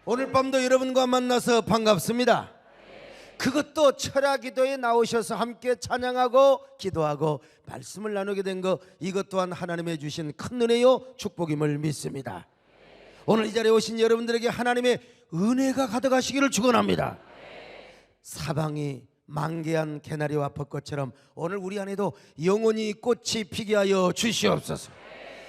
오늘 밤도 여러분과 만나서 반갑습니다. 그것도 철야 기도에 나오셔서 함께 찬양하고 기도하고 말씀을 나누게 된 것, 이것 또한 하나님의 주신 큰 은혜요 축복임을 믿습니다. 오늘 이 자리에 오신 여러분들에게 하나님의 은혜가 가득하시기를 축원합니다. 사방이 만개한 개나리와 벚꽃처럼 오늘 우리 안에도 영원히 꽃이 피게 하여 주시옵소서.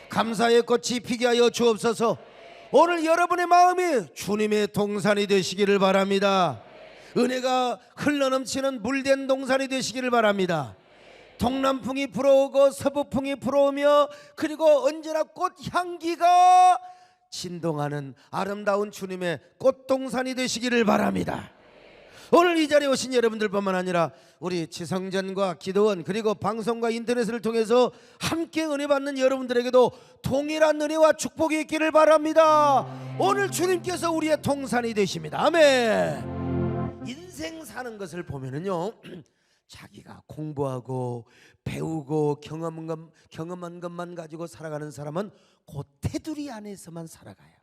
감사의 꽃이 피게 하여 주옵소서. 오늘 여러분의 마음이 주님의 동산이 되시기를 바랍니다. 은혜가 흘러넘치는 물된 동산이 되시기를 바랍니다. 동남풍이 불어오고 서북풍이 불어오며 그리고 언제나 꽃향기가 진동하는 아름다운 주님의 꽃동산이 되시기를 바랍니다. 오늘 이 자리에 오신 여러분들뿐만 아니라 우리 지성전과 기도원 그리고 방송과 인터넷을 통해서 함께 은혜 받는 여러분들에게도 동일한 은혜와 축복이 있기를 바랍니다. 오늘 주님께서 우리의 동산이 되십니다. 아멘. 인생 사는 것을 보면은요, 자기가 공부하고 배우고 경험한 것만 가지고 살아가는 사람은 그 테두리 안에서만 살아가요.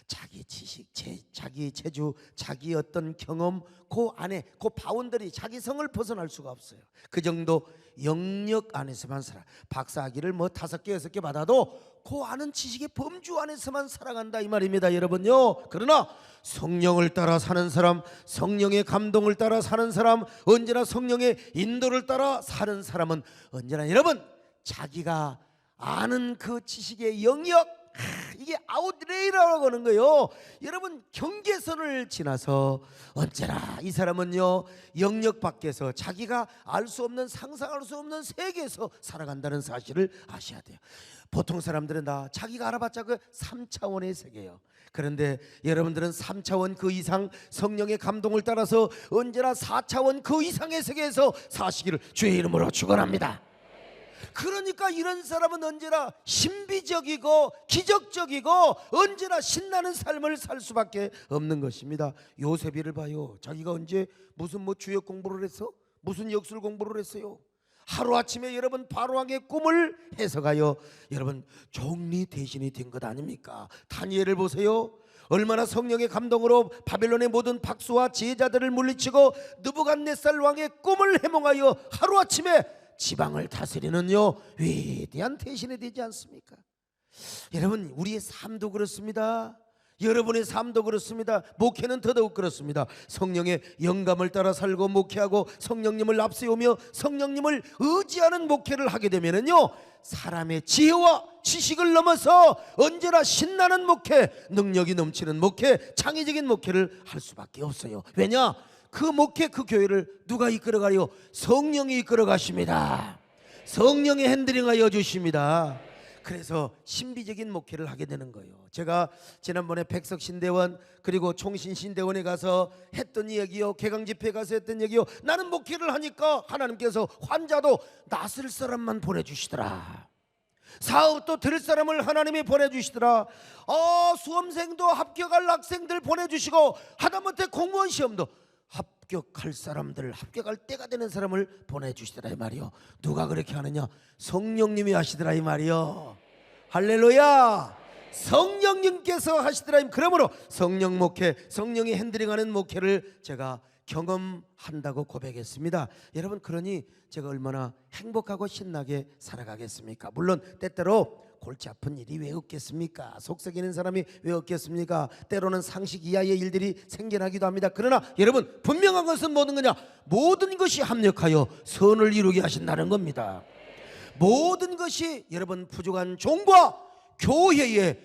자기 지식, 자기 재주, 자기 어떤 경험, 그 안에 그 바운더리, 자기 성을 벗어날 수가 없어요. 그 정도 영역 안에서만 살아. 박사학위를 뭐 5개, 6개 받아도 그 아는 지식의 범주 안에서만 살아간다 이 말입니다, 여러분요. 그러나 성령을 따라 사는 사람, 성령의 감동을 따라 사는 사람, 언제나 성령의 인도를 따라 사는 사람은 언제나 여러분 자기가 아는 그 지식의 영역, 이게 아웃레이라고 하는 거예요. 여러분 경계선을 지나서 언제나 이 사람은요 영역 밖에서 자기가 알 수 없는, 상상할 수 없는 세계에서 살아간다는 사실을 아셔야 돼요. 보통 사람들은 다 자기가 알아봤자 그 3차원의 세계예요. 그런데 여러분들은 3차원 그 이상 성령의 감동을 따라서 언제나 4차원 그 이상의 세계에서 사시기를 주의 이름으로 축원합니다. 그러니까 이런 사람은 언제나 신비적이고 기적적이고 언제나 신나는 삶을 살 수밖에 없는 것입니다. 요셉이를 봐요. 자기가 언제 무슨 주역 공부를 했어? 무슨 역술 공부를 했어요? 하루아침에 여러분 바로왕의 꿈을 해석하여 여러분 종리 대신이 된 것 아닙니까? 다니엘을 보세요. 얼마나 성령의 감동으로 바벨론의 모든 박수와 지혜자들을 물리치고 느부갓네살 왕의 꿈을 해몽하여 하루아침에 지방을 다스리는요 위대한 대신이 되지 않습니까? 여러분 우리의 삶도 그렇습니다. 여러분의 삶도 그렇습니다. 목회는 더더욱 그렇습니다. 성령의 영감을 따라 살고 목회하고 성령님을 앞세우며 성령님을 의지하는 목회를 하게 되면은요 사람의 지혜와 지식을 넘어서 언제나 신나는 목회, 능력이 넘치는 목회, 창의적인 목회를 할 수밖에 없어요. 왜냐? 그 목회, 그 교회를 누가 이끌어가요? 성령이 이끌어가십니다. 성령의 핸들링하여 주십니다. 그래서 신비적인 목회를 하게 되는 거예요. 제가 지난번에 백석신대원 그리고 총신신대원에 가서 했던 이야기요, 개강집회에 가서 했던 얘기요, 나는 목회를 하니까 하나님께서 환자도 낫을 사람만 보내주시더라. 사업도 들 사람을 하나님이 보내주시더라. 수험생도 합격할 학생들 보내주시고 하다못해 공무원 시험도 합격할 사람들, 합격할 때가 되는 사람을 보내주시더라 이 말이요. 누가 그렇게 하느냐? 성령님이 하시더라 이 말이요. 할렐루야. 성령님께서 하시더라. 그러므로 성령 목회, 성령이 핸들링하는 목회를 제가 경험한다고 고백했습니다. 여러분 그러니 제가 얼마나 행복하고 신나게 살아가겠습니까? 물론 때때로 골치 아픈 일이 왜 없겠습니까? 속 썩이는 사람이 왜 없겠습니까? 때로는 상식 이하의 일들이 생겨나기도 합니다. 그러나 여러분 분명한 것은 모든 거냐? 모든 것이 합력하여 선을 이루게 하신다는 겁니다. 모든 것이 여러분 부족한 종과 교회에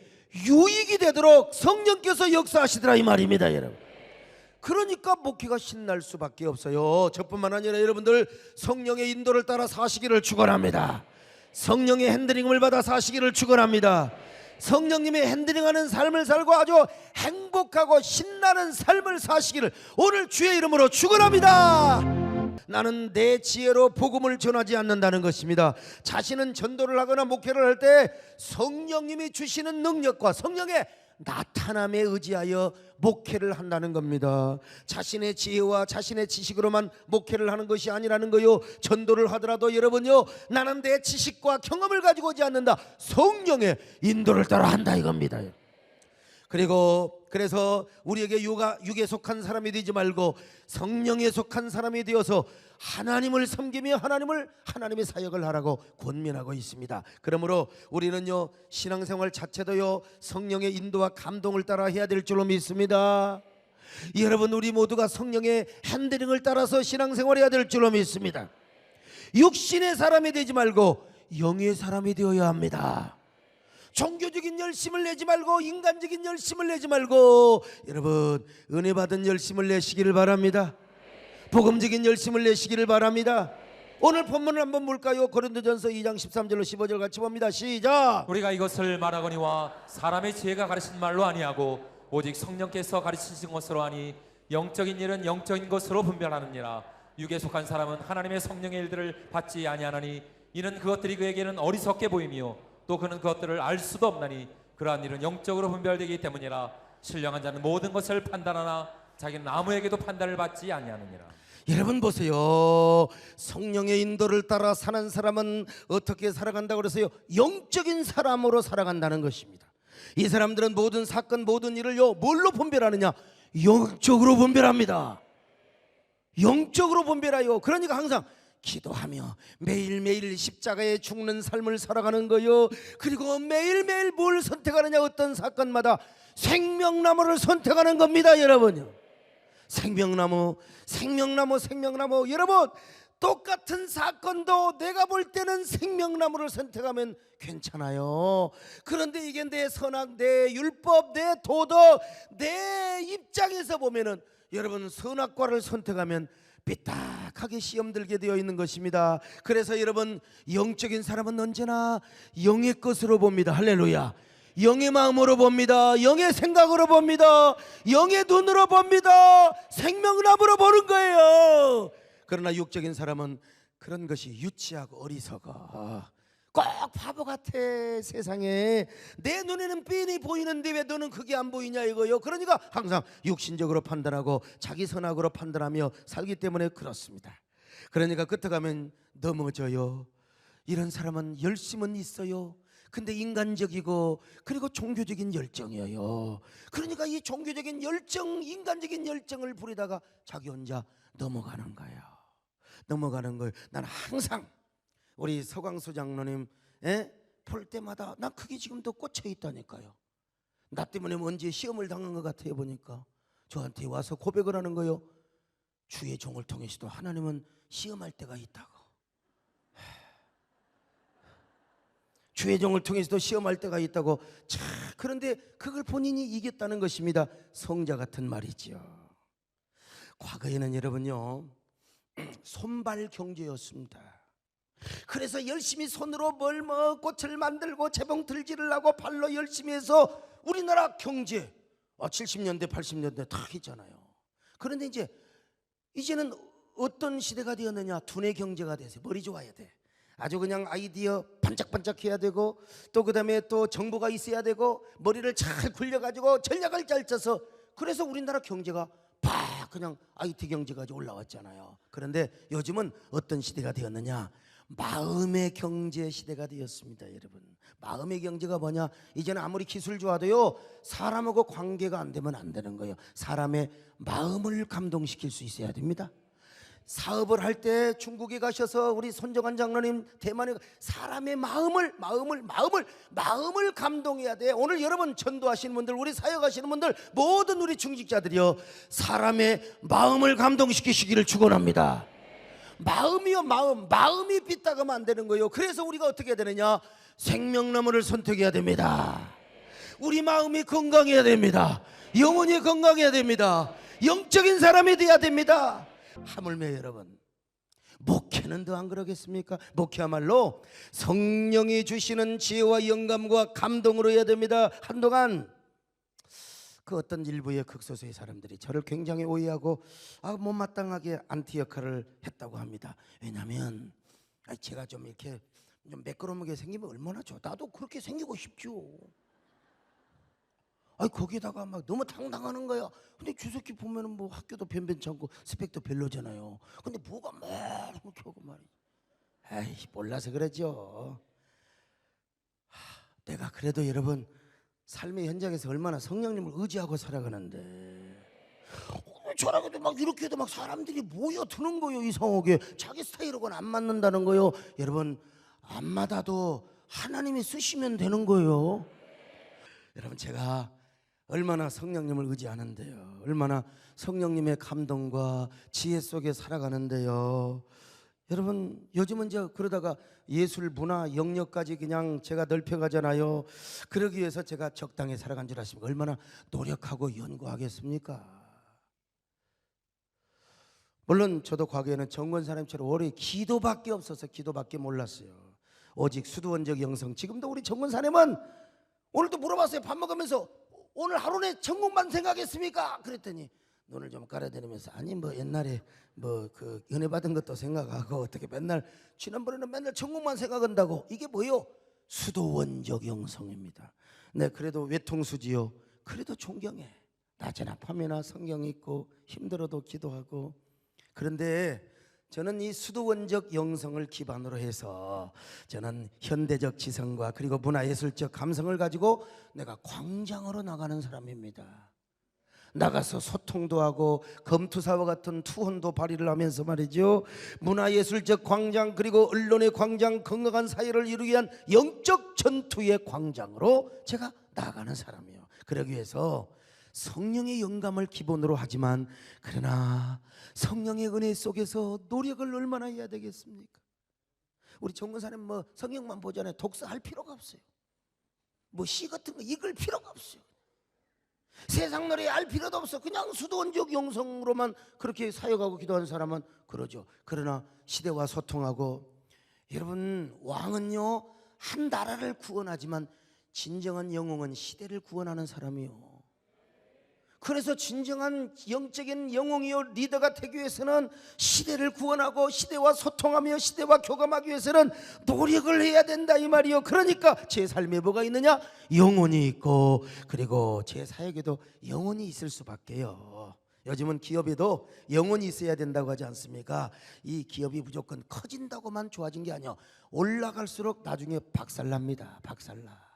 유익이 되도록 성령께서 역사하시더라 이 말입니다, 여러분. 그러니까 목회가 신날 수밖에 없어요. 저뿐만 아니라 여러분들 성령의 인도를 따라 사시기를 축원합니다. 성령의 핸들링을 받아 사시기를 축원합니다. 성령님의 핸들링하는 삶을 살고 아주 행복하고 신나는 삶을 사시기를 오늘 주의 이름으로 축원합니다. 나는 내 지혜로 복음을 전하지 않는다는 것입니다. 자신은 전도를 하거나 목회를 할 때 성령님이 주시는 능력과 성령의 나타남에 의지하여 목회를 한다는 겁니다. 자신의 지혜와 자신의 지식으로만 목회를 하는 것이 아니라는 거요. 전도를 하더라도 여러분요, 나는 내 지식과 경험을 가지고 오지 않는다. 성령의 인도를 따라 한다 이겁니다. 그리고 그래서 우리에게 육에 속한 사람이 되지 말고 성령에 속한 사람이 되어서 하나님을 섬기며 하나님의 사역을 하라고 권면하고 있습니다. 그러므로 우리는요, 신앙생활 자체도요, 성령의 인도와 감동을 따라 해야 될 줄로 믿습니다. 여러분, 우리 모두가 성령의 핸들링을 따라서 신앙생활해야 될 줄로 믿습니다. 육신의 사람이 되지 말고 영의 사람이 되어야 합니다. 종교적인 열심을 내지 말고 인간적인 열심을 내지 말고 여러분, 은혜 받은 열심을 내시기를 바랍니다. 복음적인 열심을 내시기를 바랍니다. 오늘 본문을 한번 볼까요? 고린도전서 2장 13절로 15절 같이 봅니다. 시작. 우리가 이것을 말하거니와 사람의 지혜가 가르친 말로 아니하고 오직 성령께서 가르치신 것으로 하니 영적인 일은 영적인 것으로 분별하느니라. 육에 속한 사람은 하나님의 성령의 일들을 받지 아니하나니 이는 그것들이 그에게는 어리석게 보이며 또 그는 그것들을 알 수도 없나니 그러한 일은 영적으로 분별되기 때문이라. 신령한 자는 모든 것을 판단하나 자기는 아무에게도 판단을 받지 아니하느니라. 여러분 보세요. 성령의 인도를 따라 사는 사람은 어떻게 살아간다고 그래서요? 영적인 사람으로 살아간다는 것입니다. 이 사람들은 모든 사건 모든 일을요, 뭘로 분별하느냐? 영적으로 분별합니다. 영적으로 분별해요. 그러니까 항상 기도하며 매일매일 십자가에 죽는 삶을 살아가는 거요. 그리고 매일매일 뭘 선택하느냐? 어떤 사건마다 생명나무를 선택하는 겁니다, 여러분요. 생명나무. 여러분, 똑같은 사건도 내가 볼 때는 생명나무를 선택하면 괜찮아요. 그런데 이게 내 선악, 내 율법, 내 도덕, 내 입장에서 보면은 여러분, 선악과를 선택하면 삐딱하게 시험 들게 되어 있는 것입니다. 그래서 여러분, 영적인 사람은 언제나 영의 것으로 봅니다. 할렐루야. 영의 마음으로 봅니다. 영의 생각으로 봅니다. 영의 눈으로 봅니다. 생명나무로 보는 거예요. 그러나 육적인 사람은 그런 것이 유치하고 어리석어. 꼭 바보 같아. 세상에 내 눈에는 뻔히 보이는데 왜 너는 그게 안 보이냐 이거요. 그러니까 항상 육신적으로 판단하고 자기 선악으로 판단하며 살기 때문에 그렇습니다. 그러니까 끝에 가면 넘어져요. 이런 사람은 열심은 있어요. 근데 인간적이고 그리고 종교적인 열정이에요. 그러니까 이 종교적인 열정, 인간적인 열정을 부리다가 자기 혼자 넘어가는 거예요. 나는 항상 우리 서광수 장로님 볼 때마다 나 그게 지금도 꽂혀 있다니까요. 나 때문에 언제 시험을 당한 것 같아요. 보니까 저한테 와서 고백을 하는 거예요. 주의 종을 통해서도 하나님은 시험할 때가 있다고. 주의 종을 통해서도 시험할 때가 있다고. 자, 그런데 그걸 본인이 이겼다는 것입니다. 성자 같은 말이죠. 과거에는 여러분요, 손발 경제였습니다. 그래서 열심히 손으로 꽃을 만들고 재봉 들지를 하고 발로 열심히 해서 우리나라 경제 70년대 80년대 다 했잖아요. 그런데 이제는 어떤 시대가 되었느냐? 두뇌 경제가 돼서 머리 좋아야 돼. 아주 그냥 아이디어 반짝반짝 해야 되고 또 그 다음에 또 정보가 있어야 되고 머리를 잘 굴려가지고 전략을 잘 짜서, 그래서 우리나라 경제가 팍 그냥 IT 경제까지 올라왔잖아요. 그런데 요즘은 어떤 시대가 되었느냐? 마음의 경제 시대가 되었습니다. 여러분, 마음의 경제가 뭐냐? 이제는 아무리 기술 좋아도요, 사람하고 관계가 안 되면 안 되는 거예요. 사람의 마음을 감동시킬 수 있어야 됩니다. 사업을 할 때 중국에 가셔서 우리 손정환 장로님 대만에 사람의 마음을 감동해야 돼. 오늘 여러분 전도하시는 분들, 우리 사역하시는 분들, 모든 우리 중직자들이요, 사람의 마음을 감동시키시기를 축원합니다. 마음이요, 마음이 삐딱하면 안 되는 거예요. 그래서 우리가 어떻게 해야 되느냐? 생명나무를 선택해야 됩니다. 우리 마음이 건강해야 됩니다. 영혼이 건강해야 됩니다. 영적인 사람이 돼야 됩니다. 하물며 여러분, 목회는 더 안 그러겠습니까? 목회야말로 성령이 주시는 지혜와 영감과 감동으로 해야 됩니다. 한동안 그 어떤 일부의 극소수의 사람들이 저를 굉장히 오해하고 못마땅하게 안티 역할을 했다고 합니다. 왜냐하면 제가 좀 이렇게 좀 매끄러우게 생기면 얼마나 좋아. 나도 그렇게 생기고 싶죠. 거기다가 막 너무 당당하는 거야. 근데 주석기 보면은 뭐 학교도 변변찮고 스펙도 별로잖아요. 근데 뭐가 막 이렇게 하고 말이야. 몰라서 그러죠. 내가 그래도 여러분 삶의 현장에서 얼마나 성령님을 의지하고 살아가는데 저라고도 막 이렇게 해도 막 사람들이 모여드는 거요. 이상하게 자기 스타일하고는 안 맞는다는 거요. 여러분 안 맞아도 하나님이 쓰시면 되는 거예요. 여러분 제가 얼마나 성령님을 의지하는데요, 얼마나 성령님의 감동과 지혜 속에 살아가는데요. 여러분 요즘은 그러다가 예술, 문화, 영역까지 그냥 제가 넓혀가잖아요. 그러기 위해서 제가 적당히 살아간 줄 아십니까? 얼마나 노력하고 연구하겠습니까? 물론 저도 과거에는 정권사님처럼 오래 기도밖에 없어서 기도밖에 몰랐어요. 오직 수두원적 영성. 지금도 우리 정권사님은 오늘도 물어봤어요. 밥 먹으면서 오늘 하루 내 천국만 생각했습니까? 그랬더니 눈을 좀 깔아대면서 아니 뭐 옛날에 뭐 그 은혜 받은 것도 생각하고 어떻게 맨날 지난번에는 맨날 천국만 생각한다고. 이게 뭐요? 수도원적 영성입니다. 네, 그래도 외통수지요. 그래도 존경해. 낮이나 밤이나 성경 읽고 힘들어도 기도하고. 그런데 저는 이 수도원적 영성을 기반으로 해서 저는 현대적 지성과 그리고 문화예술적 감성을 가지고 내가 광장으로 나가는 사람입니다. 나가서 소통도 하고 검투사와 같은 투혼도 발휘를 하면서 말이죠, 문화예술적 광장 그리고 언론의 광장, 건강한 사회를 이루기 위한 영적 전투의 광장으로 제가 나가는 사람이에요. 그러기 위해서 성령의 영감을 기본으로 하지만 그러나 성령의 은혜 속에서 노력을 얼마나 해야 되겠습니까? 우리 정근사님 뭐 성경만 보잖아요. 독서할 필요가 없어요. 뭐 시 같은 거 읽을 필요가 없어요. 세상 노래 알 필요도 없어. 그냥 수도원적 영성으로만 그렇게 사역하고 기도하는 사람은 그러죠. 그러나 시대와 소통하고, 여러분 왕은요 한 나라를 구원하지만 진정한 영웅은 시대를 구원하는 사람이요. 그래서 진정한 영적인 영웅이요 리더가 되기 위해서는 시대를 구원하고 시대와 소통하며 시대와 교감하기 위해서는 노력을 해야 된다 이 말이요. 그러니까 제 삶에 뭐가 있느냐? 영혼이 있고 그리고 제 사역에도 영혼이 있을 수밖에요. 요즘은 기업에도 영혼이 있어야 된다고 하지 않습니까? 이 기업이 무조건 커진다고만 좋아진 게 아니에요. 올라갈수록 나중에 박살납니다. 박살나.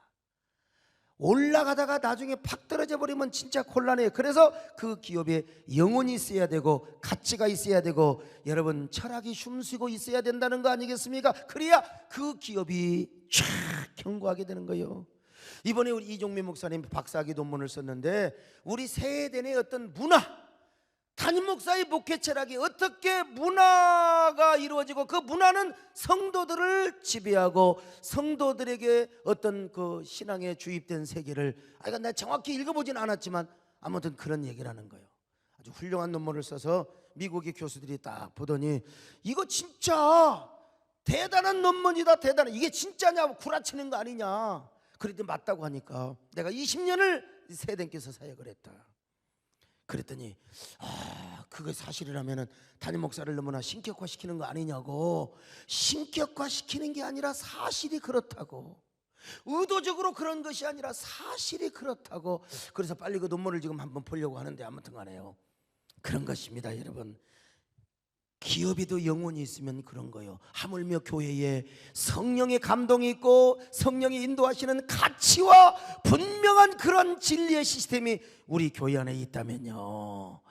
올라가다가 나중에 팍 떨어져 버리면 진짜 곤란해요. 그래서 그 기업에 영혼이 있어야 되고 가치가 있어야 되고 여러분 철학이 숨쉬고 있어야 된다는 거 아니겠습니까? 그래야 그 기업이 쫙 견고하게 되는 거예요. 이번에 우리 이종민 목사님 박사학위 논문을 썼는데 우리 세대의 어떤 문화, 담임 목사의 목회 철학이 어떻게 문화가 이루어지고 그 문화는 성도들을 지배하고 성도들에게 어떤 그 신앙에 주입된 세계를, 내가 정확히 읽어보진 않았지만 아무튼 그런 얘기를 하는 거예요. 아주 훌륭한 논문을 써서 미국의 교수들이 딱 보더니 이거 진짜 대단한 논문이다, 대단해. 이게 진짜냐 구라치는 거 아니냐. 그랬더니 맞다고 하니까 내가 20년을 세대께서 사역을 했다. 그랬더니 그게 사실이라면 담임 목사를 너무나 신격화시키는 거 아니냐고. 신격화시키는 게 아니라 사실이 그렇다고. 의도적으로 그런 것이 아니라 사실이 그렇다고. 그래서 빨리 그 논문을 지금 한번 보려고 하는데 아무튼 간에요. 그런 것입니다 여러분. 기업에도 영혼이 있으면 그런 거예요. 하물며 교회에 성령의 감동이 있고 성령이 인도하시는 가치와 분명한 그런 진리의 시스템이 우리 교회 안에 있다면요,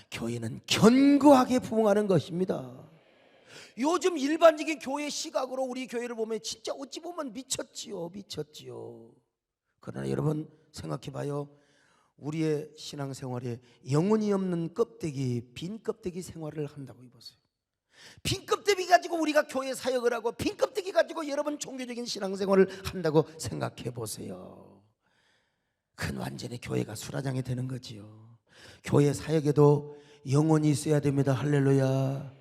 교회는 견고하게 부흥하는 것입니다. 요즘 일반적인 교회 시각으로 우리 교회를 보면 진짜 어찌 보면 미쳤지요. 그러나 여러분 생각해 봐요. 우리의 신앙생활에 영혼이 없는 껍데기, 빈 껍데기 생활을 한다고 해보세요. 빈 껍데기 가지고 우리가 교회 사역을 하고 빈 껍데기 가지고 여러분 종교적인 신앙생활을 한다고 생각해 보세요. 그건 완전히 교회가 수라장이 되는 거지요. 교회 사역에도 영혼이 있어야 됩니다. 할렐루야.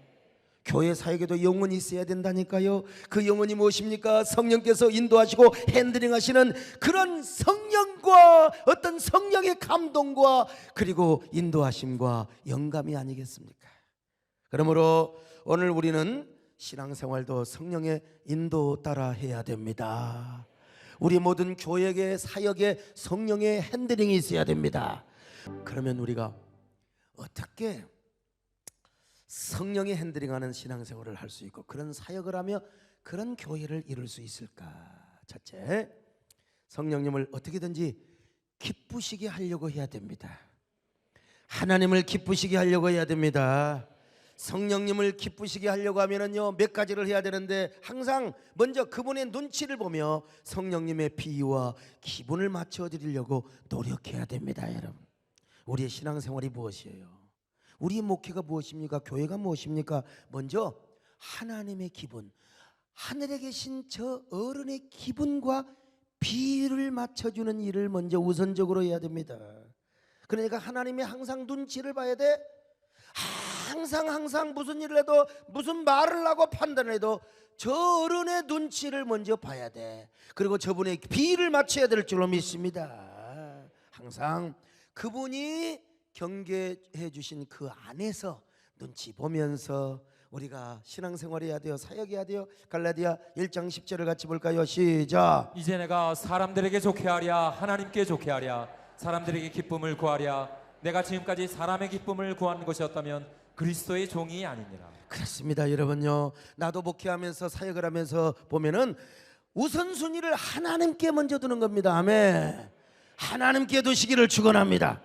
교회 사역에도 영혼이 있어야 된다니까요. 그 영혼이 무엇입니까? 성령께서 인도하시고 핸들링하시는 그런 성령과 어떤 성령의 감동과 그리고 인도하심과 영감이 아니겠습니까? 그러므로 오늘 우리는 신앙생활도 성령의 인도 따라 해야 됩니다. 우리 모든 교역의 사역에 성령의 핸들링이 있어야 됩니다. 그러면 우리가 어떻게 성령의 핸들링하는 신앙생활을 할 수 있고 그런 사역을 하며 그런 교회를 이룰 수 있을까? 첫째, 성령님을 어떻게든지 기쁘시게 하려고 해야 됩니다. 하나님을 기쁘시게 하려고 해야 됩니다. 성령님을 기쁘시게 하려고 하면은요, 몇 가지를 해야 되는데, 항상 먼저 그분의 눈치를 보며 성령님의 비유와 기분을 맞춰 드리려고 노력해야 됩니다. 여러분, 우리의 신앙생활이 무엇이에요? 우리의 목회가 무엇입니까? 교회가 무엇입니까? 먼저 하나님의 기분, 하늘에 계신 저 어른의 기분과 비유를 맞춰주는 일을 먼저 우선적으로 해야 됩니다. 그러니까 하나님이 항상 눈치를 봐야 돼. 항상 무슨 일을 해도, 무슨 말을 하고 판단을 해도 저 어른의 눈치를 먼저 봐야 돼. 그리고 저분의 비위를 맞춰야 될 줄로 믿습니다. 항상 그분이 경계해 주신 그 안에서 눈치 보면서 우리가 신앙생활해야 돼요. 사역해야 돼요. 갈라디아 1장 10절을 같이 볼까요? 시작. 이제 내가 사람들에게 좋게 하랴 하나님께 좋게 하랴 사람들에게 기쁨을 구하랴 내가 지금까지 사람의 기쁨을 구한 것이었다면 그리스도의 종이 아니니라. 그렇습니다. 여러분요, 나도 목회하면서 사역을 하면서 보면은 우선순위를 하나님께 먼저 두는 겁니다. 아멘. 하나님께 두시기를 축원합니다.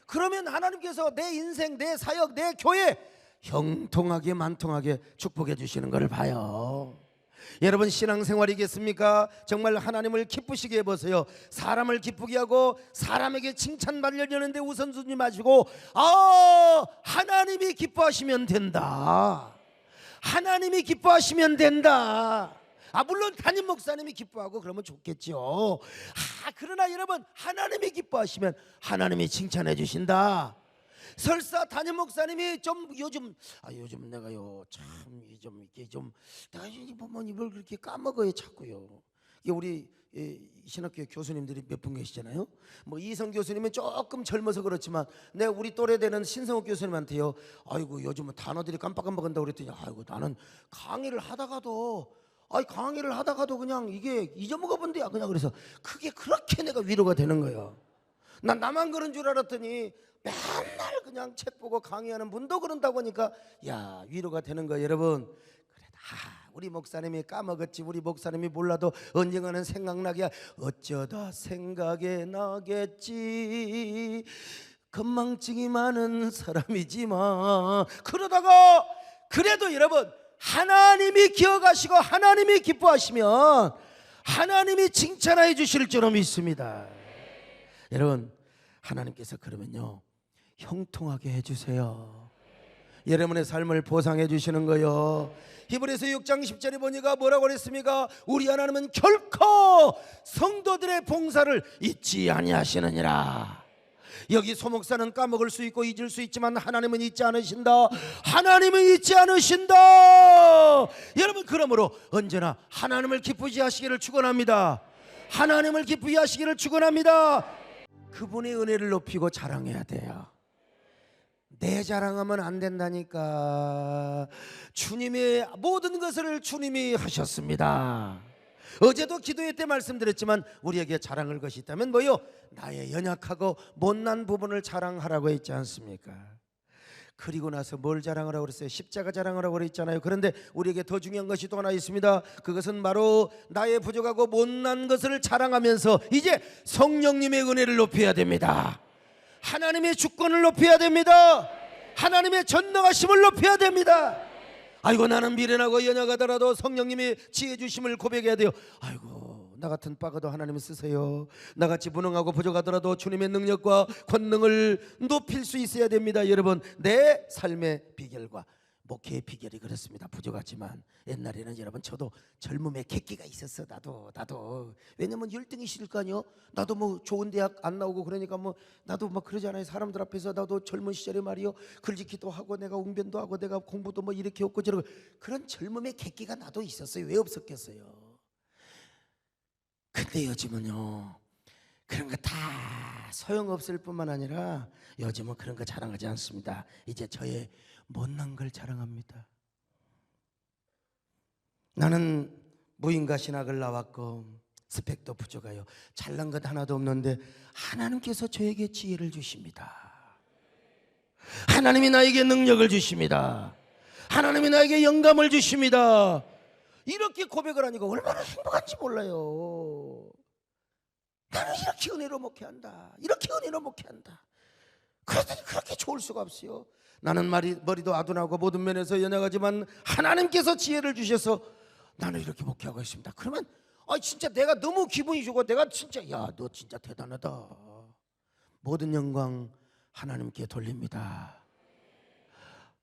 그러면 하나님께서 내 인생, 내 사역, 내 교회 형통하게 만통하게 축복해 주시는 것을 봐요. 여러분, 신앙생활이겠습니까? 정말 하나님을 기쁘시게 해보세요. 사람을 기쁘게 하고 사람에게 칭찬받으려는데 우선순위 마시고, 하나님이 기뻐하시면 된다. 하나님이 기뻐하시면 된다. 물론 담임 목사님이 기뻐하고 그러면 좋겠죠. 그러나 여러분, 하나님이 기뻐하시면 하나님이 칭찬해 주신다. 설사 담임 목사님이 좀 요즘 내가요 참 이게 좀 내가 보면 이걸 그렇게 까먹어요 자꾸요. 이게 우리 신학교 교수님들이 몇 분 계시잖아요. 뭐 이성 교수님은 조금 젊어서 그렇지만 내가 우리 또래 되는 신성욱 교수님한테요, 아이고 요즘은 단어들이 깜빡깜빡한다고 그랬더니, 아이고 나는 강의를 하다가도 그냥 이게 잊어먹어 본대야 그냥. 그래서 그게 그렇게 내가 위로가 되는 거예요. 난 나만 그런 줄 알았더니 맨날 그냥 책 보고 강의하는 분도 그런다고 하니까 야, 위로가 되는 거예요. 여러분, 그래, 우리 목사님이 까먹었지, 우리 목사님이 몰라도 언젠가는 생각나게, 어쩌다 생각이 나겠지, 건망증이 많은 사람이지만, 그러다가 그래도 여러분, 하나님이 기억하시고 하나님이 기뻐하시면 하나님이 칭찬해 주실 줄로 믿습니다. 여러분, 하나님께서 그러면요 형통하게 해주세요. 여러분의 삶을 보상해 주시는 거요. 히브리서 6장 10절에 보니까 뭐라고 그랬습니까? 우리 하나님은 결코 성도들의 봉사를 잊지 아니하시느니라. 여기 소목사는 까먹을 수 있고 잊을 수 있지만 하나님은 잊지 않으신다. 하나님은 잊지 않으신다. 여러분, 그러므로 언제나 하나님을 기쁘게 하시기를 축원합니다. 하나님을 기쁘게 하시기를 축원합니다. 그분의 은혜를 높이고 자랑해야 돼요. 내 자랑하면 안 된다니까. 주님의 모든 것을 주님이 하셨습니다. 어제도 기도회 때 말씀드렸지만 우리에게 자랑할 것이 있다면 뭐요? 나의 연약하고 못난 부분을 자랑하라고 했지 않습니까? 그리고 나서 뭘 자랑하라고 그랬어요? 십자가 자랑하라고 그랬잖아요. 그런데 우리에게 더 중요한 것이 또 하나 있습니다. 그것은 바로 나의 부족하고 못난 것을 자랑하면서 이제 성령님의 은혜를 높여야 됩니다. 하나님의 주권을 높여야 됩니다. 하나님의 전능하심을 높여야 됩니다. 아이고, 나는 미련하고 연약하더라도 성령님이 지혜 주심을 고백해야 돼요. 아이고, 나 같은 빠가도 하나님이 쓰세요. 나같이 무능하고 부족하더라도 주님의 능력과 권능을 높일 수 있어야 됩니다. 여러분, 내 삶의 비결과 목회의 비결이 그렇습니다. 부족하지만 옛날에는 여러분, 저도 젊음의 객기가 있었어. 나도 왜냐면 열등이실 거 아니요. 나도 뭐 좋은 대학 안 나오고 그러니까 뭐 나도 막 그러잖아요. 사람들 앞에서 나도 젊은 시절에 말이요, 글짓기도 하고 내가 웅변도 하고 내가 공부도 뭐 이렇게 했고 저러고, 그런 젊음의 객기가 나도 있었어요. 왜 없었겠어요? 근데 요즘은요, 그런 거 다 소용없을 뿐만 아니라 요즘은 그런 거 자랑하지 않습니다. 이제 저의 못난 걸 자랑합니다. 나는 무인가 신학을 나왔고 스펙도 부족해요. 잘난 것 하나도 없는데 하나님께서 저에게 지혜를 주십니다. 하나님이 나에게 능력을 주십니다. 하나님이 나에게 영감을 주십니다. 이렇게 고백을 하니까 얼마나 행복한지 몰라요. 나는 이렇게 은혜로 목회한다. 이렇게 은혜로 목회한다. 그러더니 그렇게 좋을 수가 없어요. 나는 머리도 아둔하고 모든 면에서 연약하지만 하나님께서 지혜를 주셔서 나는 이렇게 목회하고 있습니다. 그러면 진짜 내가 너무 기분이 좋고 내가 진짜 야, 너 진짜 대단하다. 모든 영광 하나님께 돌립니다.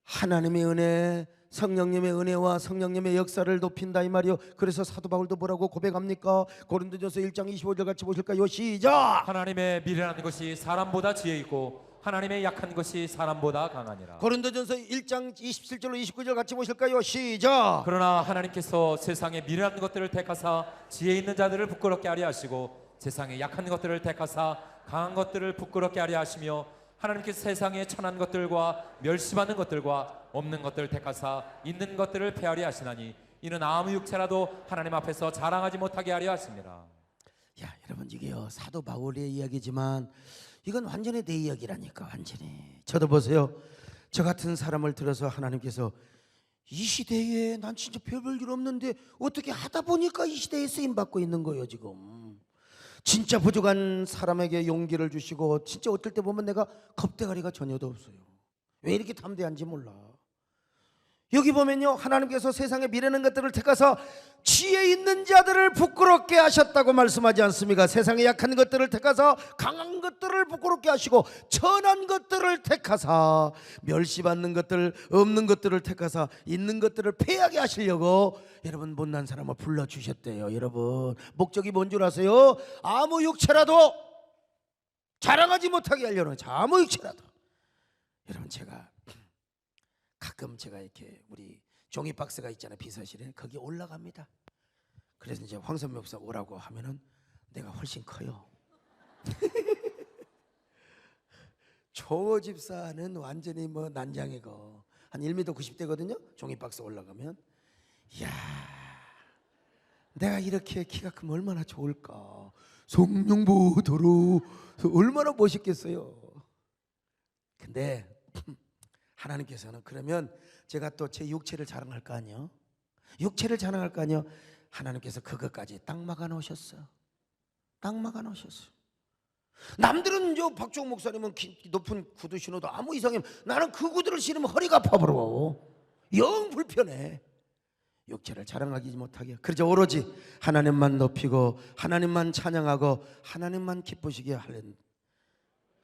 하나님의 은혜, 성령님의 은혜와 성령님의 역사를 높인다 이 말이요. 그래서 사도 바울도 뭐라고 고백합니까? 고린도전서 1장 25절 같이 보실까요? 시작. 하나님의 미련한 것이 사람보다 지혜 있고 하나님의 약한 것이 사람보다 강하니라. 고린도전서 1장 27절로 29절 같이 보실까요? 시작. 그러나 하나님께서 세상의 미련한 것들을 택하사 지혜 있는 자들을 부끄럽게 하려 하시고 세상의 약한 것들을 택하사 강한 것들을 부끄럽게 하려 하시며 하나님께서 세상의 천한 것들과 멸시받는 것들과 없는 것들을 택하사 있는 것들을 폐하려 하시나니 이는 아무 육체라도 하나님 앞에서 자랑하지 못하게 하려 하십니다. 야, 여러분 이게요 사도 바울의 이야기지만 이건 완전히 내 이야기라니까. 완전히 저도 보세요. 저 같은 사람을 들어서 하나님께서 이 시대에 난 진짜 별볼 일 없는데 어떻게 하다 보니까 이 시대에 쓰임받고 있는 거예요 지금. 진짜 부족한 사람에게 용기를 주시고 진짜 어떨 때 보면 내가 겁대가리가 전혀도 없어요. 왜 이렇게 담대한지 몰라. 여기 보면요 하나님께서 세상에 미련한 것들을 택하사 지혜 있는 자들을 부끄럽게 하셨다고 말씀하지 않습니까? 세상에 약한 것들을 택하사 강한 것들을 부끄럽게 하시고 천한 것들을 택하사 멸시받는 것들 없는 것들을 택하사 있는 것들을 폐하게 하시려고 여러분 못난 사람을 불러주셨대요. 여러분 목적이 뭔 줄 아세요? 아무 육체라도 자랑하지 못하게 하려는 아무 육체라도. 여러분 가끔 제가 이렇게 우리 종이 박스가 있잖아요. 비서실에 거기 올라갑니다. 그래서 이제 황선미 목사 오라고 하면은 내가 훨씬 커요. 조 집사는 완전히 뭐 난장이고 한 1m 90대거든요. 종이 박스 올라가면 이야 내가 이렇게 키가 크면 얼마나 좋을까. 성령 보도록 얼마나 멋있겠어요. 근데 하나님께서는 그러면 제가 또 제 육체를 자랑할 거 아니요? 육체를 자랑할 거 아니요? 하나님께서 그것까지 딱 막아 놓으셨어요. 딱 막아 놓으셨어요. 남들은 박종 목사님은 높은 구두 신어도 아무 이상이 없. 나는 그 구두를 신으면 허리가 아파버려. 영 불편해. 육체를 자랑하지 못하게. 그래서 오로지 하나님만 높이고 하나님만 찬양하고 하나님만 기쁘시게 하려는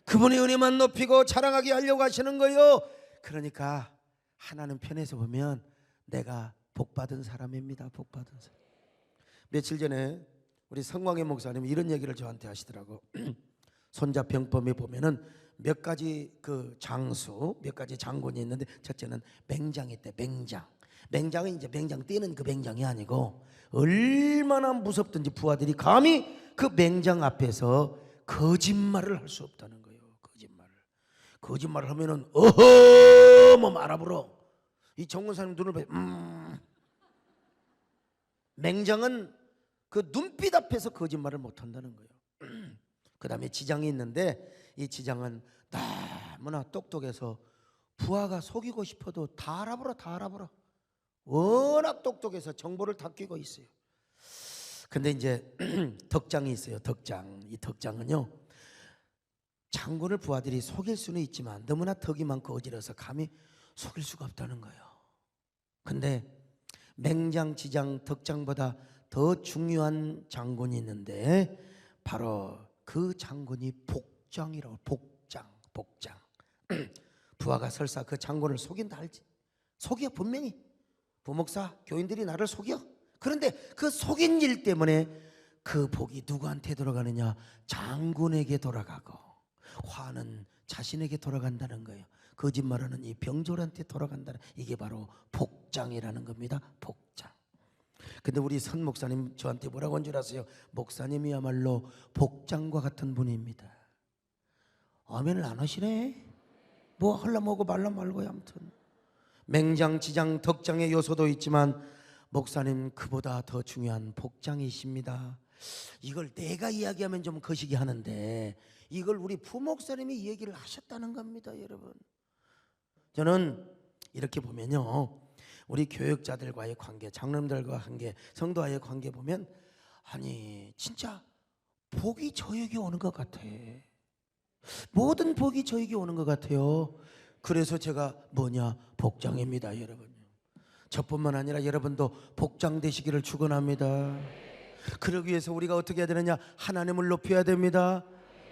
그분의 은혜만 높이고 자랑하게 하려고 하시는 거예요. 그러니까 하나님 편에서 보면 내가 복받은 사람입니다. 복받은 사람. 며칠 전에 우리 성광의 목사님이 이런 얘기를 저한테 하시더라고. 손자병법에 보면은 몇 가지 그 장수, 몇 가지 장군이 있는데 첫째는 맹장이 있대. 맹장은 이제 맹장 떼는 그 맹장이 아니고 얼마나 무섭든지 부하들이 감히 그 맹장 앞에서 거짓말을 할 수 없다는 거예요. 거짓말을 하면은 어허 뭐 알아불어. 이 정권사님 눈을 봐. 맹장은 그 눈빛 앞에서 거짓말을 못 한다는 거예요. 그 다음에 지장이 있는데 이 지장은 너무나 똑똑해서 부하가 속이고 싶어도 다 알아보라. 워낙 똑똑해서 정보를 다 끼고 있어요. 근데 이제 덕장이 있어요. 덕장. 이 덕장은요 장군을 부하들이 속일 수는 있지만 너무나 덕이 많고 어지러서 감히 속일 수가 없다는 거예요. 근데 맹장, 지장, 덕장보다 더 중요한 장군이 있는데 바로 그 장군이 복장이라고. 복장. 부하가 설사 그 장군을 속인다 할지 속여. 분명히 부목사 교인들이 나를 속여. 그런데 그 속인 일 때문에 그 복이 누구한테 돌아가느냐? 장군에게 돌아가고 화는 자신에게 돌아간다는 거예요. 거짓말하는 이 병졸한테 돌아간다는, 이게 바로 복장이라는 겁니다. 복장. 근데 우리 선 목사님 저한테 뭐라고 한 줄 아세요? 목사님이야말로 복장과 같은 분입니다. 아멘을 안 하시네. 뭐 하려면 하고 말라면 말고요. 아무튼 맹장, 지장, 덕장의 요소도 있지만 목사님 그보다 더 중요한 복장이십니다. 이걸 내가 이야기하면 좀 거시기 하는데 이걸 우리 부목사님이 이 얘기를 하셨다는 겁니다. 여러분, 저는 이렇게 보면요 우리 교육자들과의 관계, 장로님들과 관계, 성도와의 관계 보면 아니 진짜 복이 저에게 오는 것 같아. 모든 복이 저에게 오는 것 같아요. 그래서 제가 뭐냐? 복장입니다, 여러분. 저뿐만 아니라 여러분도 복장 되시기를 축원합니다. 그러기 위해서 우리가 어떻게 해야 되느냐? 하나님을 높여야 됩니다.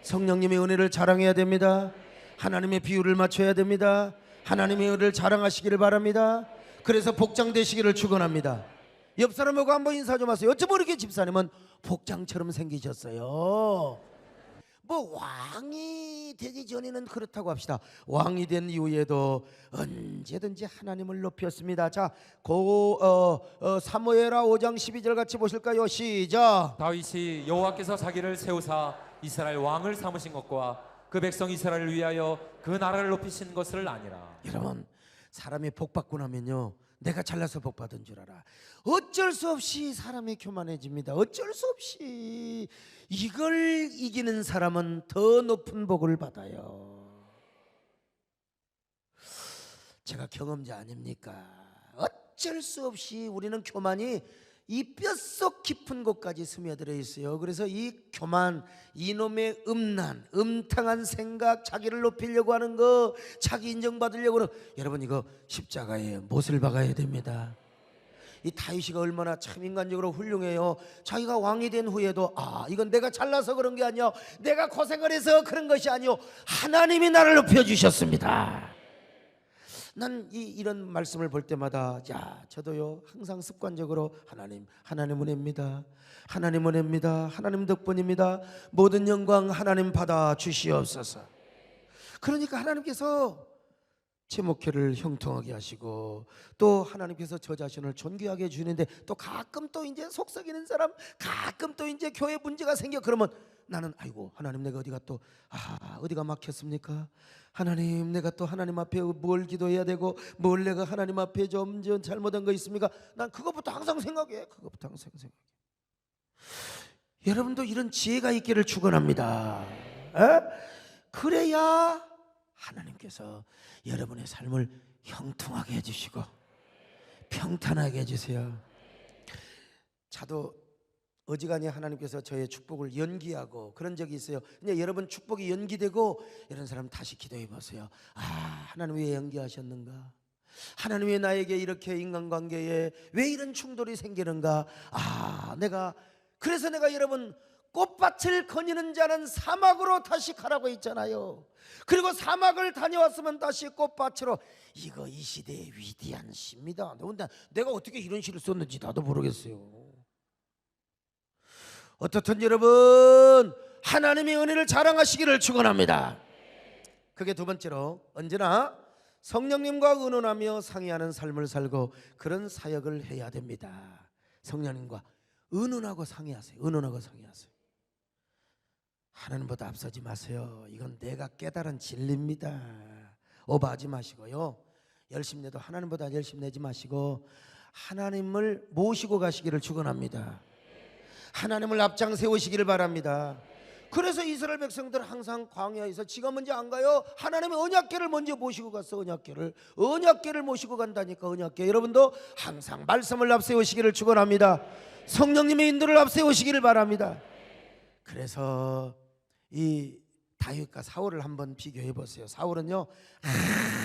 성령님의 은혜를 자랑해야 됩니다. 하나님의 비유를 맞춰야 됩니다. 하나님의 은혜를 자랑하시기를 바랍니다. 그래서 복장 되시기를 축원합니다. 옆 사람하고 한번 인사 좀 하세요. 어쩜 이렇게 집사님은 복장처럼 생기셨어요? 뭐 왕이 되기 전에는 그렇다고 합시다. 왕이 된 이후에도 언제든지 하나님을 높였습니다. 자, 사무엘하 5장 12절 같이 보실까요? 시작. 다윗이 여호와께서 자기를 세우사 이스라엘 왕을 삼으신 것과 그 백성 이스라엘을 위하여 그 나라를 높이신 것을 아니라. 여러분, 사람이 복 받고 나면요, 내가 잘나서 복 받은 줄 알아. 어쩔 수 없이 사람이 교만해집니다. 어쩔 수 없이. 이걸 이기는 사람은 더 높은 복을 받아요. 제가 경험자 아닙니까? 어쩔 수 없이 우리는 교만이 이 뼛속 깊은 곳까지 스며들어 있어요. 그래서 이 교만, 이놈의 음란, 음탕한 생각, 자기를 높이려고 하는 거, 자기 인정받으려고 하는, 여러분 이거 십자가에 못을 박아야 됩니다. 이 다윗이가 얼마나 참 인간적으로 훌륭해요. 자기가 왕이 된 후에도 이건 내가 잘나서 그런 게 아니요, 내가 고생을 해서 그런 것이 아니요, 하나님이 나를 높여주셨습니다. 난 이런 말씀을 볼 때마다 저도요 항상 습관적으로 하나님 은혜입니다. 하나님 은혜입니다. 하나님 덕분입니다. 모든 영광 하나님 받아 주시옵소서. 그러니까 하나님께서 제 목회를 형통하게 하시고, 또 하나님께서 저 자신을 존귀하게 해주는데, 또 가끔 또 이제 속썩이는 사람, 가끔 또 이제 교회 문제가 생겨. 그러면 나는 아이고 하나님, 내가 어디가 또 어디가 막혔습니까? 하나님, 내가 또 하나님 앞에 뭘 기도해야 되고, 뭘 내가 하나님 앞에 좀 잘못한 거 있습니까? 난 그것부터 항상 생각해. 여러분도 이런 지혜가 있기를 축원합니다. 그래야 하나님께서 여러분의 삶을 형통하게 해주시고 평탄하게 해주세요. 저도 어지간히 하나님께서 저의 축복을 연기하고 그런 적이 있어요. 근데 여러분 축복이 연기되고 이런 사람 다시 기도해 보세요. 하나님 왜 연기하셨는가? 하나님 왜 나에게 이렇게 인간관계에 왜 이런 충돌이 생기는가? 그래서 내가 여러분, 꽃밭을 거니는 자는 사막으로 다시 가라고 했잖아요. 그리고 사막을 다녀왔으면 다시 꽃밭으로. 이거 이 시대의 위대한 시입니다. 내가 어떻게 이런 시를 썼는지 나도 모르겠어요. 어떻든 여러분, 하나님의 은혜를 자랑하시기를 축원합니다. 그게 두 번째로, 언제나 성령님과 의논하며 상의하는 삶을 살고 그런 사역을 해야 됩니다. 성령님과 의논하고 상의하세요. 의논하고 상의하세요. 하나님보다 앞서지 마세요. 이건 내가 깨달은 진리입니다. 오버하지 마시고요, 열심히 내도 하나님보다 열심히 내지 마시고 하나님을 모시고 가시기를 축원합니다. 하나님을 앞장 세우시기를 바랍니다. 그래서 이스라엘 백성들 항상 광야에서 지가 먼저 안 가요. 하나님의 언약궤를 먼저 모시고 갔어. 언약궤를 모시고 간다니까. 언약궤. 여러분도 항상 말씀을 앞세우시기를 축원합니다. 성령님의 인도를 앞세우시기를 바랍니다. 그래서 이 다윗과 사울을 한번 비교해 보세요. 사울은요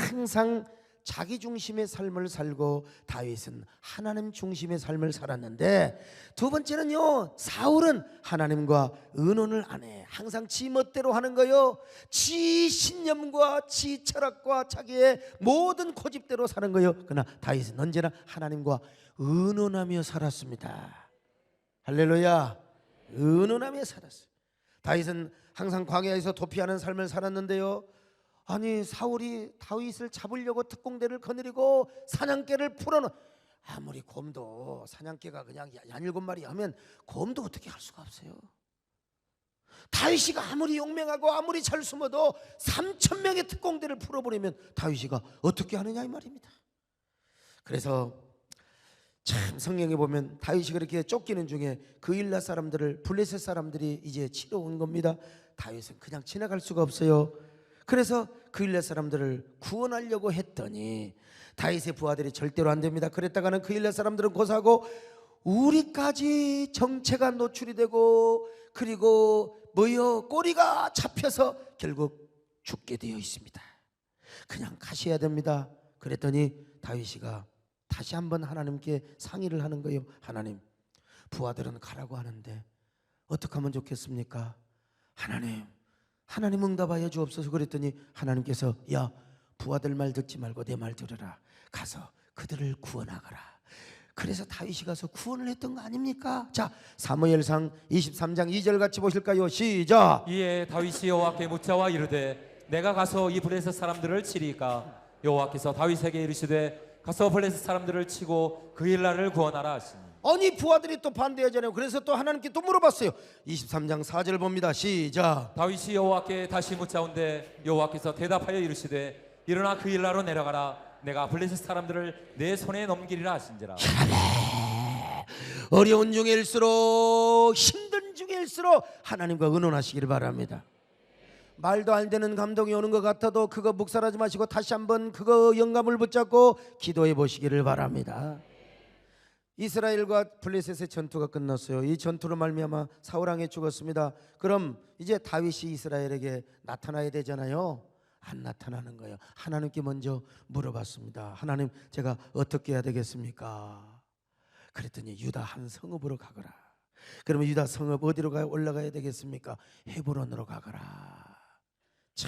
항상 자기 중심의 삶을 살고, 다윗은 하나님 중심의 삶을 살았는데, 두 번째는요, 사울은 하나님과 의논을 안 해. 항상 지 멋대로 하는 거요. 지 신념과 지 철학과 자기의 모든 고집대로 사는 거요. 그러나 다윗은 언제나 하나님과 의논하며 살았습니다. 할렐루야. 의논하며 살았어요. 다윗은 항상 광야에서 도피하는 삶을 살았는데요, 사울이 다윗을 잡으려고 특공대를 거느리고 사냥개를 풀어놓은, 아무리 곰도 사냥개가 그냥 17마리 하면 곰도 어떻게 할 수가 없어요. 다윗이가 아무리 용맹하고 아무리 잘 숨어도 3,000명의 특공대를 풀어버리면 다윗이가 어떻게 하느냐 이 말입니다. 그래서 참 성경에 보면 다윗이 그렇게 쫓기는 중에 그일라 사람들을, 블레셋 사람들이 이제 치러 온 겁니다. 다윗은 그냥 지나갈 수가 없어요. 그래서 그일라 사람들을 구원하려고 했더니 다윗의 부하들이 절대로 안 됩니다. 그랬다가는 그일라 사람들은 고사하고 우리까지 정체가 노출이 되고 그리고 뭐요 꼬리가 잡혀서 결국 죽게 되어 있습니다. 그냥 가셔야 됩니다. 그랬더니 다윗이가 다시 한번 하나님께 상의를 하는 거예요. 하나님, 부하들은 가라고 하는데 어떻게 하면 좋겠습니까? 하나님 응답하여 주옵소서. 그랬더니 하나님께서 야, 부하들 말 듣지 말고 내 말 들으라. 가서 그들을 구원하거라. 그래서 다윗이 가서 구원을 했던 거 아닙니까? 자, 사무엘상 23장 2절 같이 보실까요? 시작. 이에 다윗이 여호와께 묻자와 이르되 내가 가서 이 블레셋 사람들을 치리까? 여호와께서 다윗에게 이르시되 가서 블레셋 사람들을 치고 그 일날을 구원하라 하시니. 아니 부하들이 또 반대하잖아요. 그래서 또 하나님께 또 물어봤어요. 23장 4절 봅니다. 시작. 다윗이 여호와께 다시 묻자온데 여호와께서 대답하여 이르시되 일어나 그 일나로 내려가라. 내가 블레셋 사람들을 내 손에 넘기리라 하신지라. 어려운 중일수록 힘든 중일수록 하나님과 의논하시기를 바랍니다. 말도 안 되는 감동이 오는 것 같아도 그거 묵살하지 마시고 다시 한번 그거 영감을 붙잡고 기도해 보시기를 바랍니다. 이스라엘과 블레셋의 전투가 끝났어요. 이 전투로 말미암아 사울 왕이 죽었습니다. 그럼 이제 다윗이 이스라엘에게 나타나야 되잖아요. 안 나타나는 거예요. 하나님께 먼저 물어봤습니다. 하나님, 제가 어떻게 해야 되겠습니까? 그랬더니 유다 한 성읍으로 가거라. 그러면 유다 성읍 어디로 올라가야 되겠습니까? 헤브론으로 가거라. 자,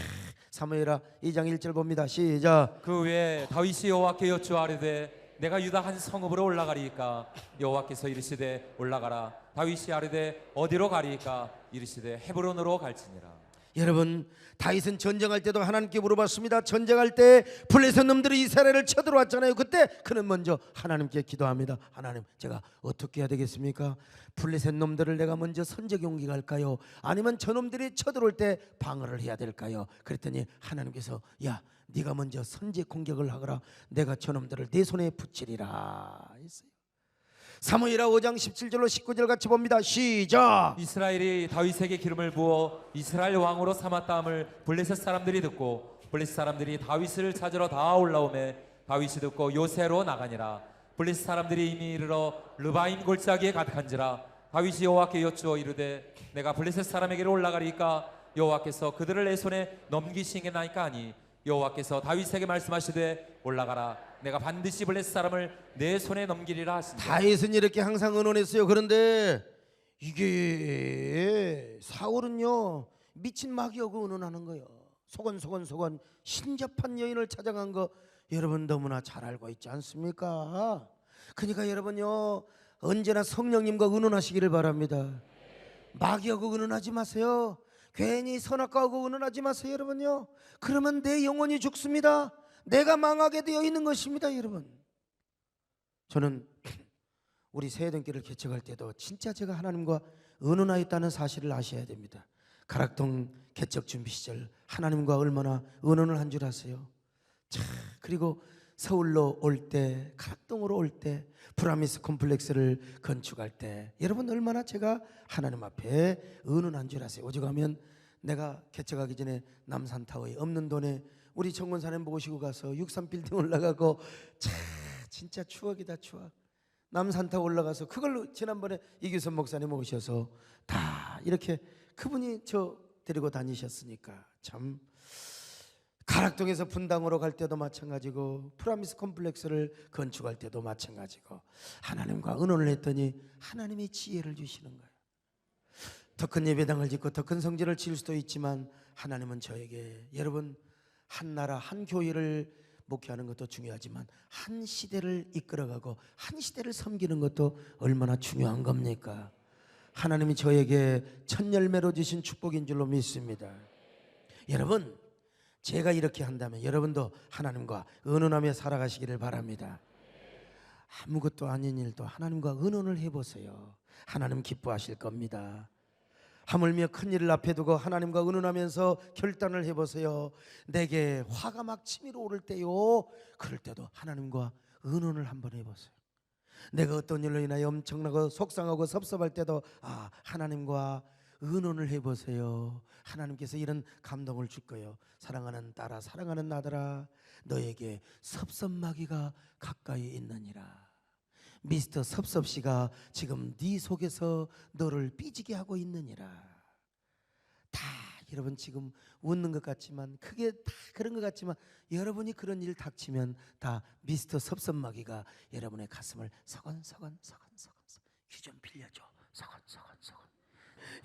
사무엘하 2장 1절 봅니다. 시작. 그 외에 다윗이 여호와께 여쭈아르되 내가 유다 한 성읍으로 올라가리이까? 여호와께서 이르시되 올라가라. 다윗이 아르되 어디로 가리이까? 이르시되 헤브론으로 갈지니라. 여러분, 다윗은 전쟁할 때도 하나님께 물어봤습니다. 전쟁할 때 블레셋 놈들이 이스라엘을 쳐들어왔잖아요. 그때 그는 먼저 하나님께 기도합니다. 하나님, 제가 어떻게 해야 되겠습니까? 블레셋 놈들을 내가 먼저 선제 공격할까요? 아니면 저놈들이 쳐들어올 때 방어를 해야 될까요? 그랬더니 하나님께서 야, 네가 먼저 선제 공격을 하거라. 내가 저놈들을 내 손에 붙이리라 했어요. 사무엘하 5장 17절로 19절 같이 봅니다. 시작. 이스라엘이 다윗에게 기름을 부어 이스라엘 왕으로 삼았다함을 블레셋 사람들이 듣고 블레셋 사람들이 다윗을 찾으러 다 올라오매 다윗이 듣고 요새로 나가니라. 블레셋 사람들이 이미 이르러 르바임 골짜기에 가득한지라. 다윗이 여호와께 여쭈어 이르되 내가 블레셋 사람에게로 올라가리까? 여호와께서 그들을 내 손에 넘기시겠나이까 하니 여호와께서 다윗에게 말씀하시되 올라가라. 내가 반드시 블레셋 사람을 내 손에 넘기리라 하신다. 다윗은 이렇게 항상 의논했어요. 그런데 이게 사울은요 미친 마귀하고 의논하는 거예요. 소곤 신접한 여인을 찾아간 거 여러분 너무나 잘 알고 있지 않습니까? 그러니까 여러분요 언제나 성령님과 의논하시기를 바랍니다. 마귀하고 의논하지 마세요. 괜히 선악과하고 의논하지 마세요. 여러분요 그러면 내 영혼이 죽습니다. 내가 망하게 되어 있는 것입니다. 여러분, 저는 우리 새해등길을 개척할 때도 진짜 제가 하나님과 의논하였다는 사실을 아셔야 됩니다. 가락동 개척 준비 시절 하나님과 얼마나 의논을 한 줄 아세요? 자, 그리고 서울로 올 때, 가락동으로 올 때, 프라미스 콤플렉스를 건축할 때 여러분 얼마나 제가 하나님 앞에 의논한 줄 아세요? 오죽하면 내가 개척하기 전에 남산타워에 없는 돈에 우리 정권사님 모시고 가서 63빌딩 올라가고 참 진짜 추억이다 추억. 남산타워 올라가서 그걸로 지난번에 이규선 목사님 오셔서 다 이렇게 그분이 저 데리고 다니셨으니까 참. 가락동에서 분당으로 갈 때도 마찬가지고 프라미스 콤플렉스를 건축할 때도 마찬가지고 하나님과 의논을 했더니 하나님이 지혜를 주시는 거예요. 더 큰 예배당을 짓고 더 큰 성전을 지을 수도 있지만 하나님은 저에게 여러분 한 나라 한 교회를 목회하는 것도 중요하지만 한 시대를 이끌어가고 한 시대를 섬기는 것도 얼마나 중요한 겁니까? 하나님이 저에게 첫 열매로 주신 축복인 줄로 믿습니다. 여러분, 제가 이렇게 한다면 여러분도 하나님과 의논하며 살아가시기를 바랍니다. 아무것도 아닌 일도 하나님과 의논을 해보세요. 하나님 기뻐하실 겁니다. 하물며 큰 일을 앞에 두고 하나님과 의논하면서 결단을 해보세요. 내게 화가 막 치밀어 오를 때요, 그럴 때도 하나님과 의논을 한번 해보세요. 내가 어떤 일로 인하여 엄청나고 속상하고 섭섭할 때도 하나님과 의논을 해보세요. 하나님께서 이런 감동을 줄 거예요. 사랑하는 딸아, 사랑하는 아들아, 너에게 섭섭마귀가 가까이 있느니라. 미스터 섭섭씨가 지금 네 속에서 너를 삐지게 하고 있느니라. 다 여러분 지금 웃는 것 같지만, 크게 다 그런 것 같지만, 여러분이 그런 일 닥치면 다 미스터 섭섭마귀가 여러분의 가슴을 서건서건 귀 좀 빌려줘, 서건서건.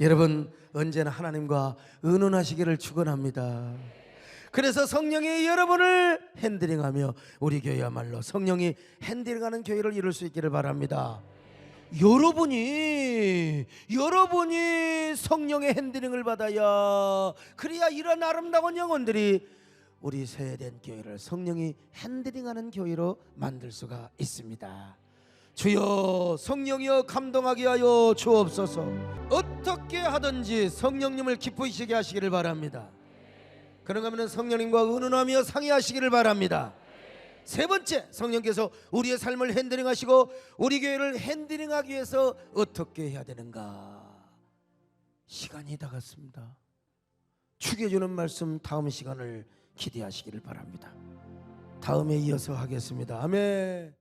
여러분 언제나 하나님과 의논하시기를 축원합니다. 그래서 성령이 여러분을 핸들링하며 우리 교회야말로 성령이 핸들링하는 교회를 이룰 수 있기를 바랍니다. 여러분이 성령의 핸들링을 받아야, 그래야 이런 아름다운 영혼들이 우리 세된 교회를 성령이 핸들링하는 교회로 만들 수가 있습니다. 주여 성령이여 감동하게 하여 주옵소서. 어떻게 하든지 성령님을 기쁘시게 하시기를 바랍니다. 그런가 하면 성령님과 의논하며 상의하시기를 바랍니다. 세 번째, 성령께서 우리의 삶을 핸들링하시고 우리 교회를 핸들링하기 위해서 어떻게 해야 되는가? 시간이 다 갔습니다. 축여주는 말씀 다음 시간을 기대하시기를 바랍니다. 다음에 이어서 하겠습니다. 아멘.